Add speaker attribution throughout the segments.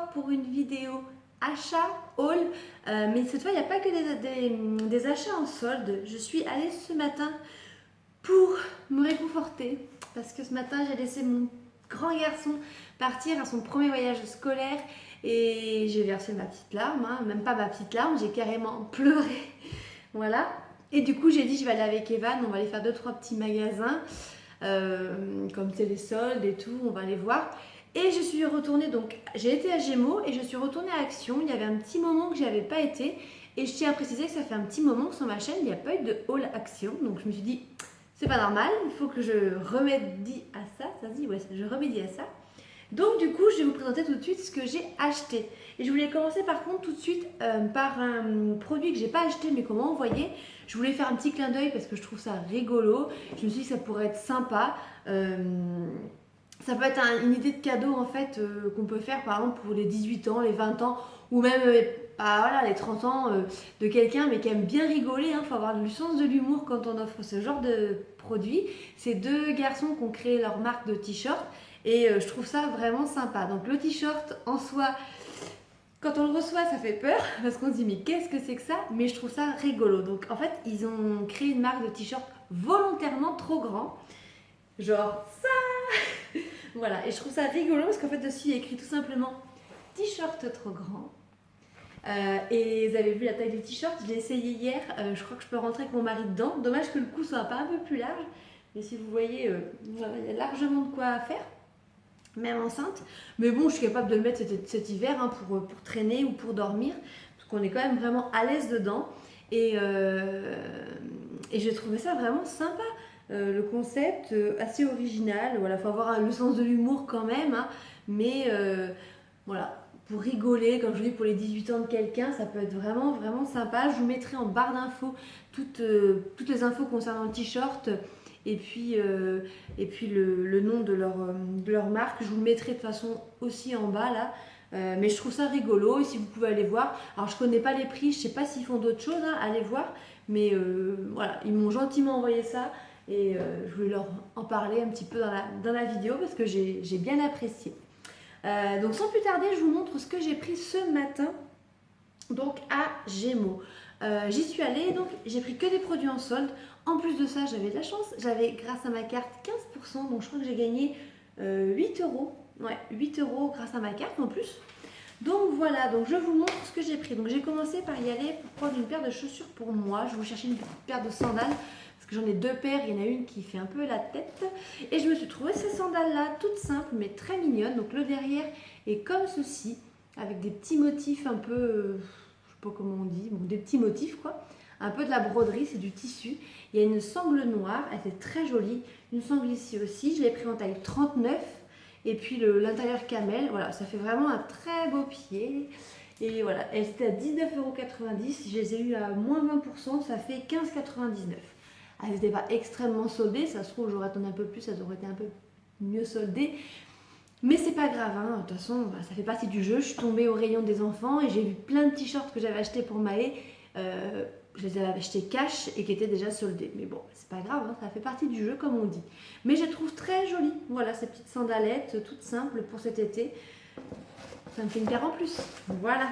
Speaker 1: encore pour une vidéo achat, haul, mais cette fois il n'y a pas que des achats en solde. Je suis allée ce matin pour me réconforter parce que ce matin j'ai laissé mon grand garçon partir à son premier voyage scolaire et j'ai versé ma petite larme, hein. Même pas ma petite larme, j'ai carrément pleuré, voilà. Et du coup j'ai dit je vais aller avec Evan, on va aller faire 2-3 petits magasins comme Télésolde et tout, on va aller voir. Et je suis retournée, donc j'ai été à Gémeaux et je suis retournée à Action. Il y avait un petit moment que j'y avais pas été et je tiens à préciser que ça fait un petit moment que sur ma chaîne il n'y a pas eu de haul Action. Donc je me suis dit c'est pas normal, il faut que je remédie à ça. Ça se dit ouais, je remédie à ça. Donc du coup je vais vous présenter tout de suite ce que j'ai acheté. Et je voulais commencer par contre tout de suite par un produit que j'ai pas acheté mais qu'on m'a envoyé. Je voulais faire un petit clin d'œil parce que je trouve ça rigolo. Je me suis dit que ça pourrait être sympa. Ça peut être une idée de cadeau en fait qu'on peut faire par exemple pour les 18 ans, les 20 ans ou même voilà, les 30 ans de quelqu'un mais qui aime bien rigoler. Il faut avoir du sens de l'humour quand on offre ce genre de produit. C'est deux garçons qui ont créé leur marque de t-shirt et je trouve ça vraiment sympa. Donc le t-shirt en soi, quand on le reçoit ça fait peur parce qu'on se dit mais qu'est-ce que c'est que ça? Mais je trouve ça rigolo. Donc en fait ils ont créé une marque de t-shirt volontairement trop grand. Genre ça. Voilà, et je trouve ça rigolo parce qu'en fait dessus il y a écrit tout simplement t-shirt trop grand. Et vous avez vu la taille du t-shirt, je l'ai essayé hier, je crois que je peux rentrer avec mon mari dedans. Dommage que le cou soit pas un peu plus large, mais si vous voyez, voilà, il y a largement de quoi faire, même enceinte. Mais bon, je suis capable de le mettre cet hiver hein, pour traîner ou pour dormir, parce qu'on est quand même vraiment à l'aise dedans. Et j'ai trouvé ça vraiment sympa. Le concept assez original, voilà, faut avoir le sens de l'humour quand même, hein, mais voilà, pour rigoler, comme je vous dis, pour les 18 ans de quelqu'un, ça peut être vraiment, vraiment sympa. Je vous mettrai en barre d'infos toutes les infos concernant le t-shirt et puis le nom de leur marque. Je vous le mettrai de toute façon aussi en bas là. Mais je trouve ça rigolo et si vous pouvez aller voir. Alors je connais pas les prix, je sais pas s'ils font d'autres choses, hein, allez voir. Mais voilà, ils m'ont gentiment envoyé ça. Et je voulais leur en parler un petit peu dans la vidéo parce que j'ai bien apprécié. Donc sans plus tarder, je vous montre ce que j'ai pris ce matin donc à Gémeaux. J'y suis allée, donc j'ai pris que des produits en solde. En plus de ça, j'avais de la chance. J'avais grâce à ma carte 15%, donc je crois que j'ai gagné 8 euros. Ouais, 8 euros grâce à ma carte en plus. Donc voilà, donc je vous montre ce que j'ai pris. Donc j'ai commencé par y aller pour prendre une paire de chaussures pour moi. Je vous cherchais une petite paire de sandales. J'en ai deux paires, il y en a une qui fait un peu la tête. Et je me suis trouvé ces sandales-là, toutes simples mais très mignonnes. Donc le derrière est comme ceci, avec des petits motifs un peu, je sais pas comment on dit, bon, des petits motifs quoi. Un peu de la broderie, c'est du tissu. Il y a une sangle noire, elle est très jolie. Une sangle ici aussi, je l'ai pris en taille 39. Et puis l'intérieur camel, voilà, ça fait vraiment un très beau pied. Et voilà, elle était à 19,90 €. Je les ai eu à moins 20%, ça fait 15,99 €. Elles n'étaient pas extrêmement soldées, ça se trouve j'aurais attendu un peu plus, elles auraient été un peu mieux soldées. Mais c'est pas grave, hein. De toute façon ça fait partie du jeu. Je suis tombée au rayon des enfants et j'ai vu plein de t-shirts que j'avais achetés pour Maë. Je les avais achetés cash et qui étaient déjà soldés. Mais bon, c'est pas grave, hein, ça fait partie du jeu comme on dit. Mais je les trouve très jolies. Voilà, ces petites sandalettes toutes simples pour cet été. Ça me fait une paire en plus. Voilà.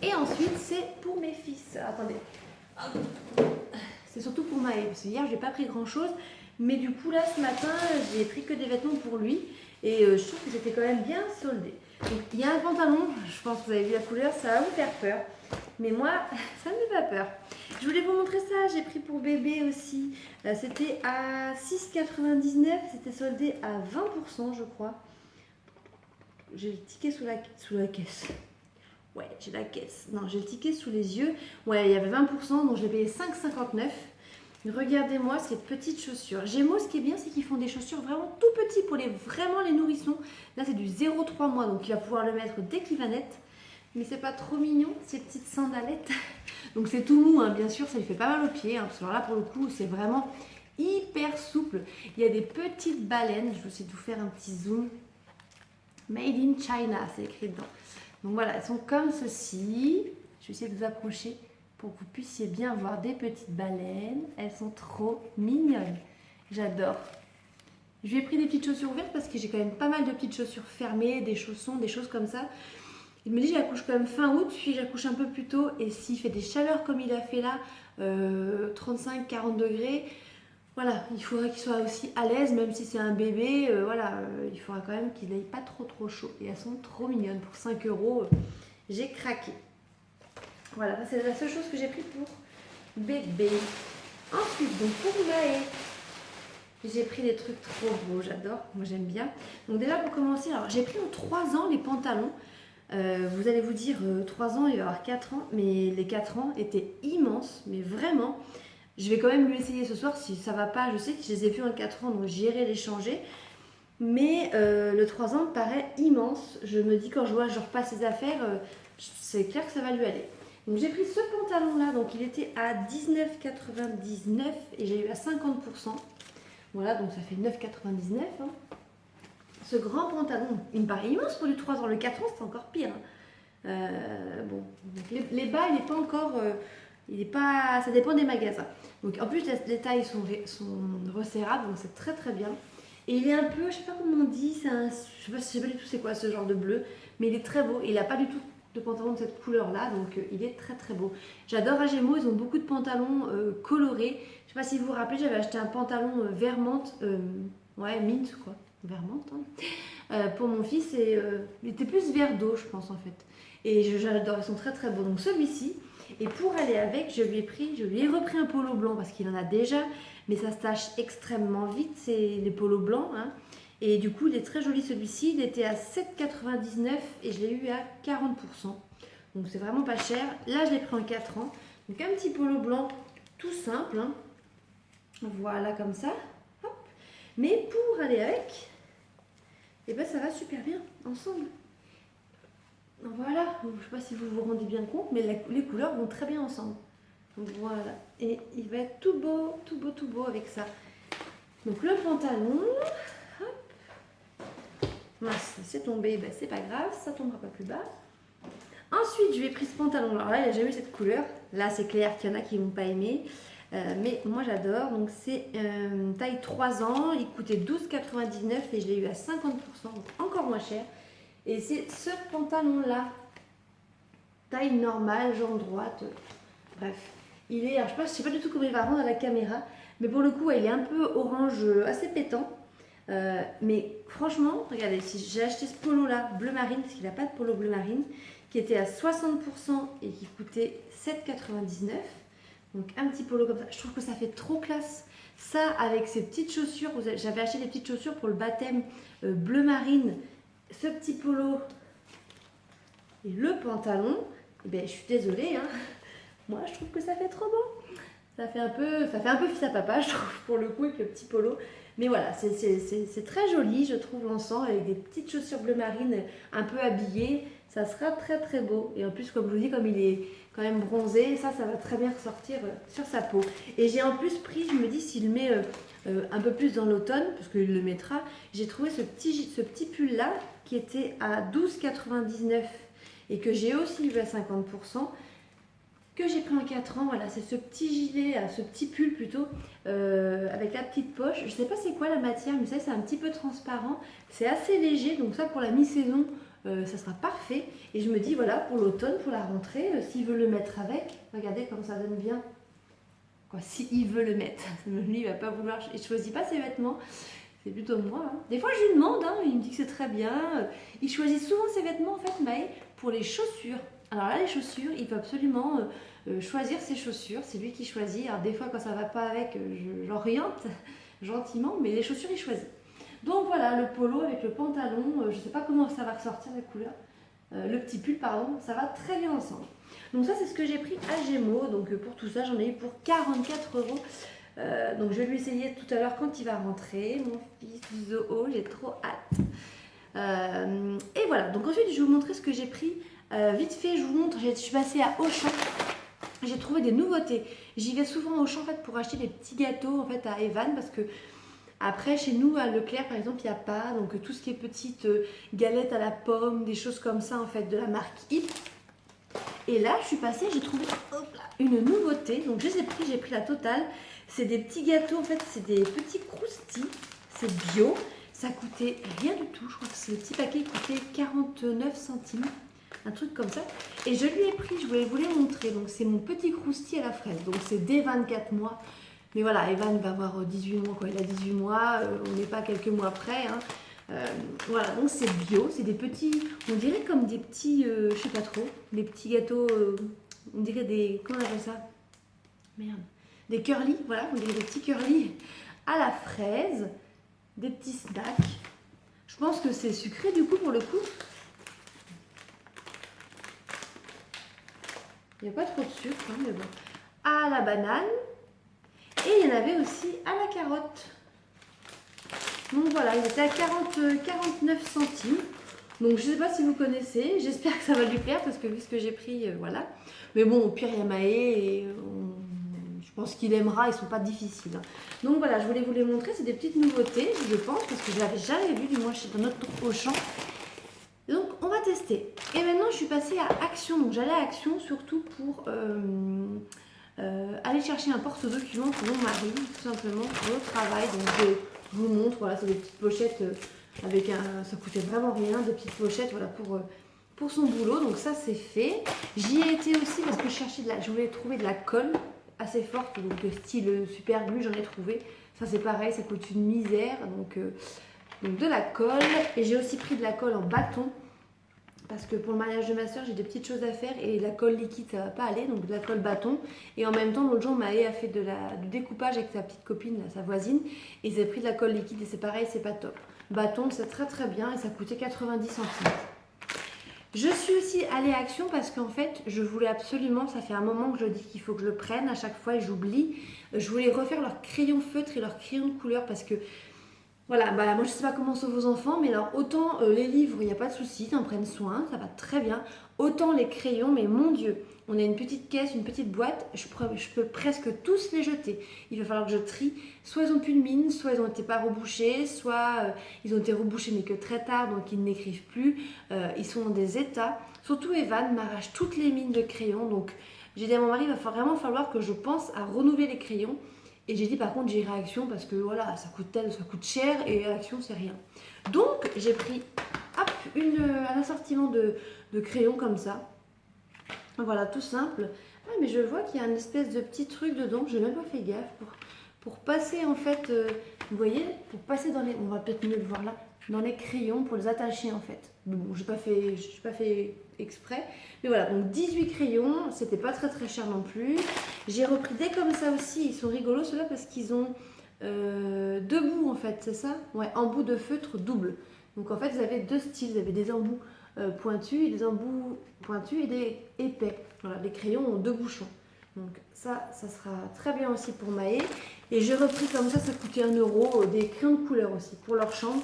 Speaker 1: Et ensuite c'est pour mes fils. Attendez. C'est surtout pour Maë, parce que hier j'ai pas pris grand chose, mais du coup là ce matin j'ai pris que des vêtements pour lui et je trouve que c'était quand même bien soldé. Donc il y a un pantalon, je pense que vous avez vu la couleur, ça va vous faire peur, mais moi ça ne me fait pas peur. Je voulais vous montrer ça, j'ai pris pour bébé aussi, c'était à 6,99 €, c'était soldé à 20% je crois. J'ai le ticket sous la caisse. Ouais, j'ai la caisse. Non, j'ai le ticket sous les yeux. Ouais, il y avait 20%, donc je l'ai payé 5,59 €. Regardez-moi ces petites chaussures. Gémeaux, ce qui est bien, c'est qu'ils font des chaussures vraiment tout petits pour vraiment les nourrissons. Là, c'est du 0,3 mois, donc il va pouvoir le mettre dès qu'il va naître. Mais c'est pas trop mignon, ces petites sandalettes. Donc c'est tout mou, hein, bien sûr, ça lui fait pas mal aux pieds. Hein, parce que alors là, pour le coup, c'est vraiment hyper souple. Il y a des petites baleines. Je vais essayer de vous faire un petit zoom. Made in China, c'est écrit dedans. Donc voilà, elles sont comme ceci. Je vais essayer de vous approcher pour que vous puissiez bien voir des petites baleines. Elles sont trop mignonnes. J'adore. Je lui ai pris des petites chaussures ouvertes parce que j'ai quand même pas mal de petites chaussures fermées, des chaussons, des choses comme ça. Il me dit j'accouche quand même fin août, puis j'accouche un peu plus tôt. Et s'il fait des chaleurs comme il a fait là, 35-40 degrés, voilà, il faudrait qu'il soit aussi à l'aise, même si c'est un bébé. Il faudra quand même qu'il n'aille pas trop chaud. Et elles sont trop mignonnes. Pour 5 €, j'ai craqué. Voilà, c'est la seule chose que j'ai pris pour bébé. Ensuite, donc pour Maë, j'ai pris des trucs trop beaux, j'adore, moi j'aime bien. Donc déjà pour commencer, alors j'ai pris en 3 ans les pantalons. Vous allez vous dire 3 ans, il va y avoir 4 ans, mais les 4 ans étaient immenses, mais vraiment. Je vais quand même lui essayer ce soir, si ça va pas, je sais que je les ai vus en 4 ans, donc j'irai les changer. Mais le 3 ans me paraît immense. Je me dis quand je repasse ses affaires, c'est clair que ça va lui aller. Donc j'ai pris ce pantalon là, donc il était à 19,99 et j'ai eu à 50%. Voilà, donc ça fait 9,99. Hein. Ce grand pantalon, il me paraît immense pour du 3 ans. Le 4 ans, c'est encore pire. Bon, donc les bas, il n'est pas encore... il est pas, ça dépend des magasins. Donc en plus, les tailles sont resserrables, donc c'est très très bien. Et il est un peu, je sais pas comment on dit, je sais pas du tout c'est quoi ce genre de bleu, mais il est très beau. Il n'a pas du tout de pantalon de cette couleur-là, donc il est très très beau. J'adore Agemo, ils ont beaucoup de pantalons colorés. Je sais pas si vous vous rappelez, j'avais acheté un pantalon vert menthe, ouais, mint quoi, vert menthe, hein, pour mon fils, et il était plus vert d'eau, je pense en fait. Et j'adore, ils sont très très beaux. Donc celui-ci, et pour aller avec, je lui ai repris un polo blanc parce qu'il en a déjà, mais ça se tache extrêmement vite, c'est les polos blancs, hein. Et du coup, il est très joli celui-ci. Il était à 7,99 et je l'ai eu à 40%. Donc c'est vraiment pas cher. Là, je l'ai pris en 4 ans. Donc un petit polo blanc tout simple, hein. Voilà, comme ça. Hop. Mais pour aller avec, eh ben, ça va super bien ensemble. Voilà, je ne sais pas si vous vous rendez bien compte, mais les couleurs vont très bien ensemble. Donc voilà, et il va être tout beau, tout beau, tout beau avec ça. Donc le pantalon, hop, mince, c'est tombé, ben, c'est pas grave, ça tombera pas plus bas. Ensuite, je lui ai pris ce pantalon. Alors là, il n'a jamais eu cette couleur. Là, c'est clair qu'il y en a qui ne vont pas aimer. Mais moi, j'adore. Donc, c'est taille 3 ans. Il coûtait 12,99 et je l'ai eu à 50%, donc encore moins cher. Et c'est ce pantalon-là, taille normale, jambe droite. Bref, il est, alors je sais pas du tout comment il va rendre à la caméra. Mais pour le coup, il est un peu orange, assez pétant. Mais franchement, regardez, si j'ai acheté ce polo-là, bleu marine, parce qu'il n'a pas de polo bleu marine, qui était à 60% et qui coûtait 7,99. Donc un petit polo comme ça, je trouve que ça fait trop classe. Ça avec ces petites chaussures, j'avais acheté des petites chaussures pour le baptême bleu marine. Ce petit polo et le pantalon, eh bien, je suis désolée, hein. Moi je trouve que ça fait trop beau. Ça fait un peu fils à papa, je trouve, pour le coup, avec le petit polo. Mais voilà, c'est très joli, je trouve, l'ensemble, avec des petites chaussures bleu marine un peu habillées. Ça sera très très beau. Et en plus, comme je vous dis, comme il est quand même bronzé, ça va très bien ressortir sur sa peau. Et j'ai en plus pris, je me dis, s'il le met un peu plus dans l'automne, parce qu'il le mettra, j'ai trouvé ce petit pull-là qui était à 12,99 et que j'ai aussi eu à 50%. Que j'ai pris en 4 ans, voilà, c'est ce petit gilet, ce petit pull plutôt, avec la petite poche. Je sais pas c'est quoi la matière, mais ça c'est un petit peu transparent. C'est assez léger, donc ça pour la mi-saison, ça sera parfait. Et je me dis, voilà, pour l'automne, pour la rentrée, s'il veut le mettre avec, regardez comme ça donne bien. Quoi, s'il veut le mettre, lui il va pas vouloir, il choisit pas ses vêtements. C'est plutôt moi. Hein. Des fois, je lui demande, hein, il me dit que c'est très bien. Il choisit souvent ses vêtements, en fait, Maë, pour les chaussures. Alors là, les chaussures, il faut absolument choisir ses chaussures. C'est lui qui choisit. Alors des fois, quand ça ne va pas avec, j'oriente gentiment, mais les chaussures, il choisit. Donc voilà, le polo avec le pantalon. Je ne sais pas comment ça va ressortir la couleur. Le petit pull, pardon, ça va très bien ensemble. Donc ça, c'est ce que j'ai pris à Gémeaux. Donc pour tout ça, j'en ai eu pour 44 €. Donc je vais lui essayer tout à l'heure quand il va rentrer. Mon fils Zoho, j'ai trop hâte. Et voilà, donc ensuite, je vais vous montrer ce que j'ai pris. Vite fait, je vous montre, je suis passée à Auchan. J'ai trouvé des nouveautés. J'y vais souvent à Auchan en fait, pour acheter des petits gâteaux en fait, à Evan parce que après chez nous à Leclerc par exemple il n'y a pas. Donc tout ce qui est petites galettes à la pomme, des choses comme ça en fait de la marque Hip. Et là je suis passée, j'ai trouvé une nouveauté. Donc je les ai pris, j'ai pris la totale. C'est des petits gâteaux en fait, c'est des petits croustilles. c'est bio. Ça coûtait rien du tout. Je crois que ce petit paquet coûtait 49 centimes. Un truc comme ça. Et je lui ai pris, je voulais vous les montrer. Donc c'est mon petit crousti à la fraise. Donc c'est dès 24 mois. Mais voilà, Evan va avoir 18 mois. Quoi. Il a 18 mois. On n'est pas quelques mois près. Hein. Voilà, donc c'est bio. C'est des petits, on dirait comme des petits, je sais pas trop. Des petits gâteaux, on dirait des, comment on appelle ça? Merde. Des curly, voilà. On dirait des petits curly à la fraise. Des petits snacks. Je pense que c'est sucré du coup pour le coup. Il n'y a pas trop de sucre, hein, mais bon. À la banane. Et il y en avait aussi à la carotte. Donc voilà, il était à 49 centimes. Donc je ne sais pas si vous connaissez. J'espère que ça va lui plaire parce que vu ce que j'ai pris, voilà. Mais bon, au pire, il y a Maë et je pense qu'il aimera. Ils ne sont pas difficiles. Hein. Donc voilà, je voulais vous les montrer. C'est des petites nouveautés, je pense, parce que je ne l'avais jamais vu, du moins dans notre Auchan. Donc on va tester. Et maintenant je suis passée à Action. Donc j'allais à Action surtout pour aller chercher un porte-document pour mon mari, tout simplement pour le travail. Donc je vous montre, voilà, c'est des petites pochettes avec un. Ça coûtait vraiment rien, des petites pochettes voilà, pour son boulot. Donc ça c'est fait. J'y ai été aussi parce que je voulais trouver de la colle assez forte, donc style super glue, j'en ai trouvé. Ça c'est pareil, ça coûte une misère. Donc de la colle, et j'ai aussi pris de la colle en bâton parce que pour le mariage de ma soeur j'ai des petites choses à faire et la colle liquide ça va pas aller, donc de la colle bâton. Et en même temps l'autre jour Maë a fait du découpage avec sa petite copine, là, sa voisine, et ils avaient pris de la colle liquide et c'est pareil, c'est pas top. Bâton c'est très très bien et ça coûtait 90 centimes. Je suis aussi allée à Action parce qu'en fait je voulais absolument, ça fait un moment que je dis qu'il faut que je le prenne à chaque fois et j'oublie, je voulais refaire leurs crayons feutres et leurs crayons de couleur parce que voilà, bah, moi je sais pas comment sont vos enfants, mais alors autant les livres, il n'y a pas de souci, ils en prennent soin, ça va très bien. Autant les crayons, mais mon Dieu, on a une petite caisse, une petite boîte, je peux presque tous les jeter. Il va falloir que je trie, soit ils n'ont plus de mine, soit ils n'ont été pas rebouchés, soit ils ont été rebouchés mais que très tard, donc ils n'écrivent plus. Ils sont dans des états. Surtout Evan m'arrache toutes les mines de crayons, donc j'ai dit à mon mari, il va vraiment falloir que je pense à renouveler les crayons. Et j'ai dit par contre j'irai à Action parce que voilà, ça coûte cher et à Action c'est rien. Donc j'ai pris hop, un assortiment de crayons comme ça. Voilà, tout simple. Ah, mais je vois qu'il y a une espèce de petit truc dedans, je n'ai même pas fait gaffe. Pour passer en fait, vous voyez, pour passer dans les... On va peut-être mieux le voir là. Dans les crayons pour les attacher en fait. Bon, j'ai pas fait exprès. Mais voilà, donc 18 crayons, c'était pas très très cher non plus. J'ai repris des comme ça aussi, ils sont rigolos ceux-là parce qu'ils ont deux bouts en fait, c'est ça? Ouais, embout de feutre double. Donc en fait, vous avez deux styles, vous avez des embouts pointus et des embouts pointus et des épais. Voilà, les crayons ont deux bouchons. Donc ça sera très bien aussi pour Maë. Et j'ai repris comme ça coûtait 1 euro, des crayons de couleur aussi pour leur chambre.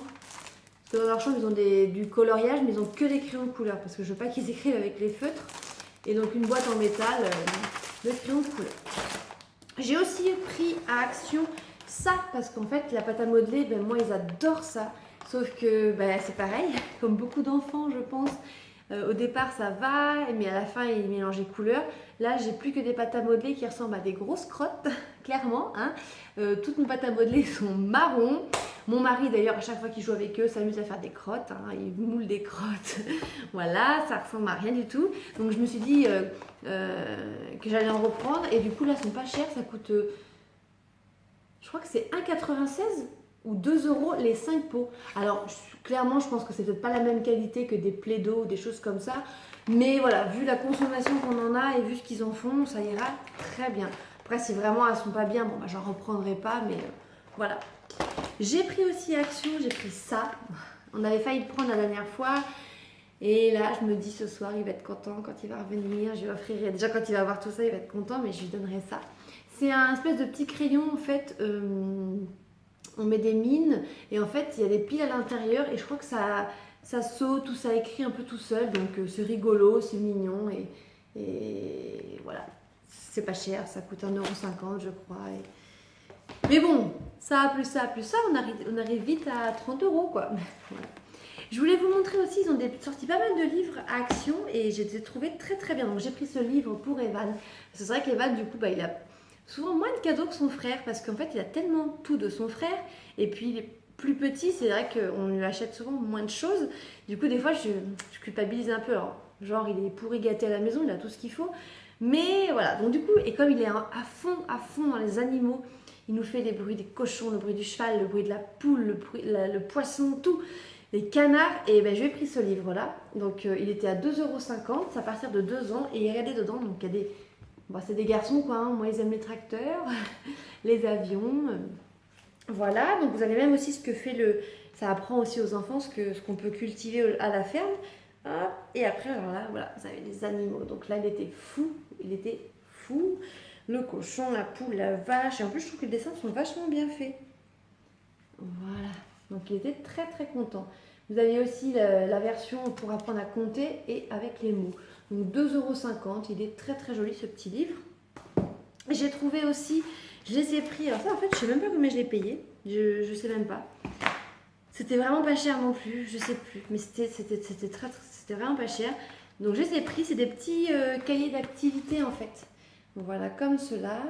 Speaker 1: Parce que dans leur chambre, ils ont du coloriage, mais ils n'ont que des crayons de couleur. Parce que je veux pas qu'ils écrivent avec les feutres. Et donc une boîte en métal de crayons de couleur. J'ai aussi pris à Action ça, parce qu'en fait, la pâte à modeler, ben, moi, ils adorent ça. Sauf que ben, c'est pareil, comme beaucoup d'enfants, je pense. Au départ, ça va, mais à la fin, ils mélangent les couleurs. Là, j'ai plus que des pâtes à modeler qui ressemblent à des grosses crottes, clairement. Hein. Toutes mes pâtes à modeler sont marron. Mon mari, d'ailleurs, à chaque fois qu'il joue avec eux, s'amuse à faire des crottes. Hein. Il moule des crottes. Voilà, ça ressemble à rien du tout. Donc, je me suis dit que j'allais en reprendre. Et du coup, là, elles sont pas chères. Ça coûte, je crois que c'est 1,96 ou 2 euros les 5 pots. Alors, clairement, je pense que c'est peut-être pas la même qualité que des Play-Doh ou des choses comme ça. Mais voilà, vu la consommation qu'on en a et vu ce qu'ils en font, ça ira très bien. Après, si vraiment elles sont pas bien, bon, bah, j'en reprendrai pas, mais voilà. J'ai pris aussi Action, j'ai pris ça. On avait failli le prendre la dernière fois. Et là, je me dis ce soir, il va être content quand il va revenir. Je lui offrirai, déjà quand il va voir tout ça, il va être content, mais je lui donnerai ça. C'est un espèce de petit crayon, en fait. On met des mines et en fait, il y a des piles à l'intérieur et je crois que ça saute ou ça écrit un peu tout seul. Donc, c'est rigolo, c'est mignon et voilà. C'est pas cher, ça coûte 1,50 €, je crois. Mais bon, ça, plus ça, plus ça, on arrive vite à 30 € quoi. Voilà. Je voulais vous montrer aussi, ils ont sorti pas mal de livres à Action et j'ai trouvé très très bien. Donc j'ai pris ce livre pour Evan. C'est vrai qu'Evan, du coup, il a souvent moins de cadeaux que son frère parce qu'en fait, il a tellement tout de son frère et puis plus petit, c'est vrai qu'on lui achète souvent moins de choses. Du coup, des fois, je culpabilise un peu. Alors, genre, il est pourri gâté à la maison, il a tout ce qu'il faut. Mais voilà, donc du coup, et comme il est à fond dans les animaux, il nous fait les bruits des cochons, le bruit du cheval, le bruit de la poule, le poisson, tout, les canards. Et ben, je lui ai pris ce livre-là. Donc, il était à 2,50 €, à partir de 2 ans. Et regardez dedans, donc il y a des... Bon, c'est des garçons, quoi. Hein. Moi, ils aiment les tracteurs, les avions. Voilà, donc vous avez même aussi ce que fait le... Ça apprend aussi aux enfants ce qu'on peut cultiver à la ferme. Hop, et après, alors là, voilà, vous avez les animaux. Donc là, il était fou. Il était fou. Le cochon, la poule, la vache. Et en plus, je trouve que les dessins sont vachement bien faits. Voilà. Donc il était très très content. Vous avez aussi la version pour apprendre à compter et avec les mots. Donc 2,50 €. Il est très très joli ce petit livre. J'ai trouvé aussi, je les ai pris. Alors ça, en fait, je sais même pas combien je l'ai payé. Je sais même pas. C'était vraiment pas cher non plus, je sais plus, mais c'était vraiment pas cher. Donc je les ai pris, c'est des petits cahiers d'activité en fait. Donc voilà, comme cela.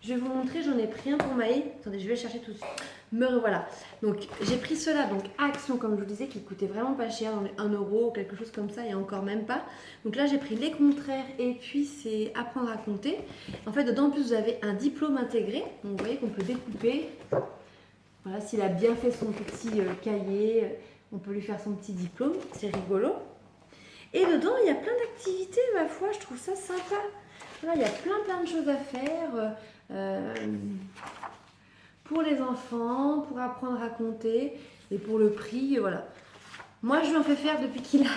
Speaker 1: Je vais vous montrer, j'en ai pris un pour Maë. Attendez, je vais le chercher tout de suite. Me revoilà. Donc j'ai pris cela, donc Action, comme je vous disais, qui coûtait vraiment pas cher, dans les 1 € ou quelque chose comme ça, et encore même pas. Donc là j'ai pris les contraires et puis c'est Apprendre à compter. En fait, dedans en plus vous avez un diplôme intégré. Donc vous voyez qu'on peut découper. Voilà, s'il a bien fait son petit cahier, on peut lui faire son petit diplôme, c'est rigolo. Et dedans, il y a plein d'activités, ma foi, je trouve ça sympa. Voilà, il y a plein de choses à faire pour les enfants, pour apprendre à compter et pour le prix, voilà. Moi, je lui en fais faire depuis qu'il a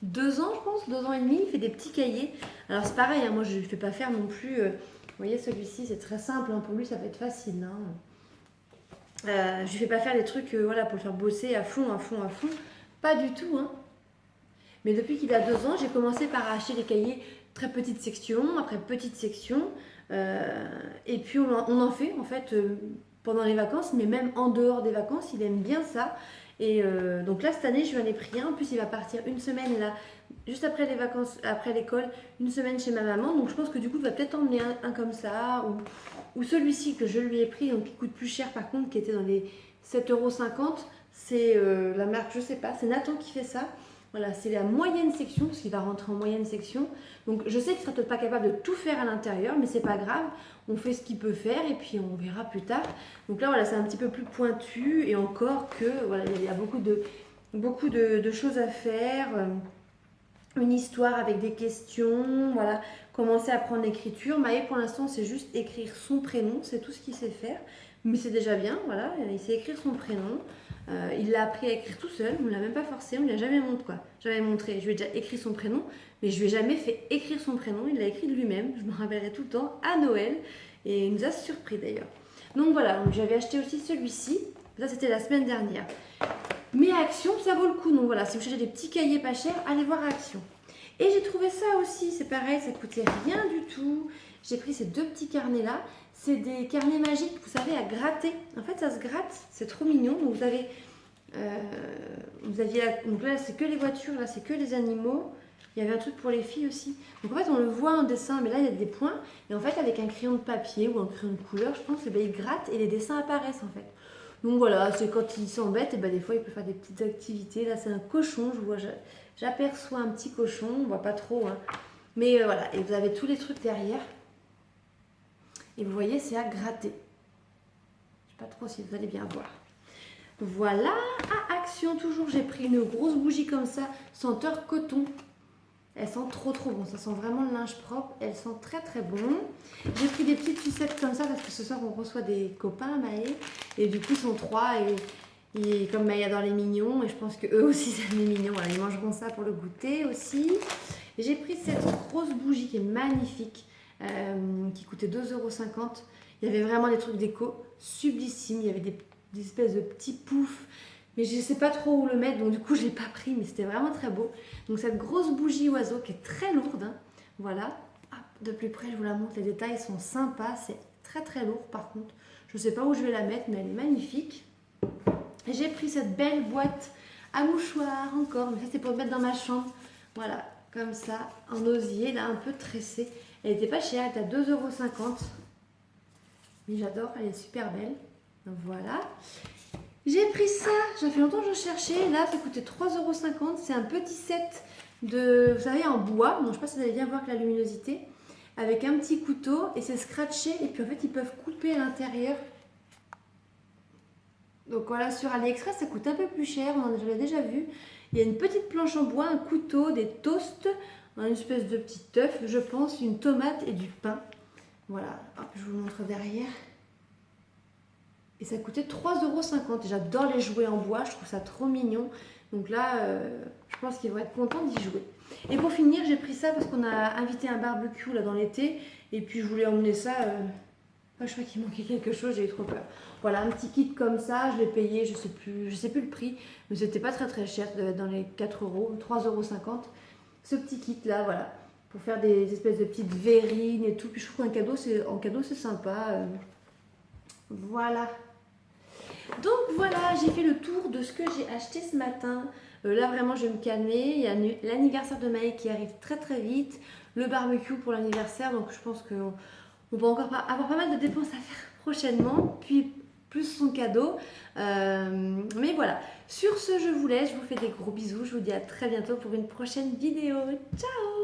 Speaker 1: 2 ans, je pense, 2 ans et demi, il fait des petits cahiers. Alors c'est pareil, hein, moi je ne lui fais pas faire non plus, vous voyez celui-ci, c'est très simple, hein, pour lui ça va être facile. Hein. Je lui fais pas faire des trucs voilà, pour le faire bosser à fond. Pas du tout. Hein. Mais depuis qu'il a 2 ans, j'ai commencé par acheter des cahiers très petites sections, après petites sections. Et puis on en fait en fait pendant les vacances, mais même en dehors des vacances, il aime bien ça. Et donc là, cette année, je lui en ai pris un. En plus, il va partir une semaine là, juste après les vacances, après l'école, une semaine chez ma maman. Donc je pense que du coup, il va peut-être emmener un comme ça. Ou celui-ci que je lui ai pris, donc qui coûte plus cher par contre, qui était dans les 7,50 €. C'est la marque, je sais pas, c'est Nathan qui fait ça. Voilà, c'est la moyenne section, parce qu'il va rentrer en moyenne section. Donc je sais qu'il sera peut-être pas capable de tout faire à l'intérieur, mais c'est pas grave. On fait ce qu'il peut faire et puis on verra plus tard. Donc là, voilà, c'est un petit peu plus pointu et encore que voilà, il y a beaucoup de choses à faire. Une histoire avec des questions, voilà, commencer à apprendre l'écriture. Maë, pour l'instant, c'est juste écrire son prénom, c'est tout ce qu'il sait faire. Mais c'est déjà bien, voilà, il sait écrire son prénom. Il l'a appris à écrire tout seul, on ne l'a même pas forcé, on ne lui a jamais montré quoi. J'avais montré, je lui ai déjà écrit son prénom, mais je lui ai jamais fait écrire son prénom, il l'a écrit de lui-même, je me rappellerai tout le temps, à Noël, et il nous a surpris d'ailleurs. Donc voilà, j'avais acheté aussi celui-ci, ça c'était la semaine dernière. Mais Action, ça vaut le coup, donc voilà, si vous cherchez des petits cahiers pas chers, allez voir Action. Et j'ai trouvé ça aussi, c'est pareil, ça coûtait rien du tout. J'ai pris ces 2 petits carnets là. C'est des carnets magiques, vous savez, à gratter. En fait, ça se gratte, c'est trop mignon. Donc vous aviez donc là, c'est que les voitures, là, c'est que les animaux. Il y avait un truc pour les filles aussi. Donc en fait, on le voit en dessin, mais là, il y a des points. Et en fait, avec un crayon de papier ou un crayon de couleur, je pense, eh ben, il gratte et les dessins apparaissent en fait. Donc voilà, c'est quand il s'embête, et ben, des fois, il peut faire des petites activités. Là, c'est un cochon, j'aperçois un petit cochon, on voit pas trop. Hein. Mais voilà, et vous avez tous les trucs derrière. Et vous voyez, c'est à gratter. Je ne sais pas trop si vous allez bien voir. Voilà, à Action toujours, j'ai pris une grosse bougie comme ça, senteur coton. Elle sent trop bon, ça sent vraiment le linge propre, elle sent très bon. J'ai pris des petites sucettes comme ça parce que ce soir on reçoit des copains, Maë. Et du coup ils sont 3 et comme Maë adore les mignons, et je pense qu'eux aussi c'est des mignons, voilà, ils mangeront ça pour le goûter aussi. Et j'ai pris cette grosse bougie qui est magnifique. Qui coûtait 2,50 €. Il y avait vraiment des trucs déco sublissimes. Il y avait des espèces de petits poufs. Mais je ne sais pas trop où le mettre. Donc du coup, je ne l'ai pas pris. Mais c'était vraiment très beau. Donc cette grosse bougie oiseau qui est très lourde. Hein. Voilà. Hop, de plus près, je vous la montre. Les détails sont sympas. C'est très lourd par contre. Je ne sais pas où je vais la mettre. Mais elle est magnifique. Et j'ai pris cette belle boîte à mouchoirs encore. Mais ça, c'est pour le mettre dans ma chambre. Voilà. Comme ça. En osier. Là, un peu tressé. Elle n'était pas chère, elle était à 2,50 €. Mais j'adore, elle est super belle. Voilà. J'ai pris ça, ça fait longtemps que je cherchais. Là, ça coûtait 3,50 €. C'est un petit set de, vous savez, en bois. Bon, je sais pas si vous allez bien voir que la luminosité. Avec un petit couteau et c'est scratché. Et puis en fait, ils peuvent couper à l'intérieur. Donc voilà, sur AliExpress, ça coûte un peu plus cher. Je l'ai déjà vu. Il y a une petite planche en bois, un couteau, des toasts, une espèce de petit œuf, je pense, une tomate et du pain. Voilà, hop, je vous montre derrière. Et ça coûtait 3,50 €. J'adore les jouets en bois, je trouve ça trop mignon. Donc là, je pense qu'ils vont être contents d'y jouer. Et pour finir, j'ai pris ça parce qu'on a invité un barbecue là dans l'été. Et puis je voulais emmener ça. Je crois qu'il manquait quelque chose, j'ai eu trop peur. Voilà, un petit kit comme ça, je l'ai payé, je sais plus le prix. Mais c'était pas très très cher, dans les 4 €, 3,50 €. Ce petit kit là, voilà. Pour faire des espèces de petites verrines et tout. Puis je trouve qu'en cadeau, c'est sympa. Voilà. Donc voilà, j'ai fait le tour de ce que j'ai acheté ce matin. Là vraiment je vais me calmer. Il y a l'anniversaire de Maë qui arrive très très vite. Le barbecue pour l'anniversaire. Donc je pense qu'on va encore avoir pas mal de dépenses à faire prochainement. Puis plus son cadeau. Mais voilà. Sur ce, je vous laisse. Je vous fais des gros bisous. Je vous dis à très bientôt pour une prochaine vidéo. Ciao!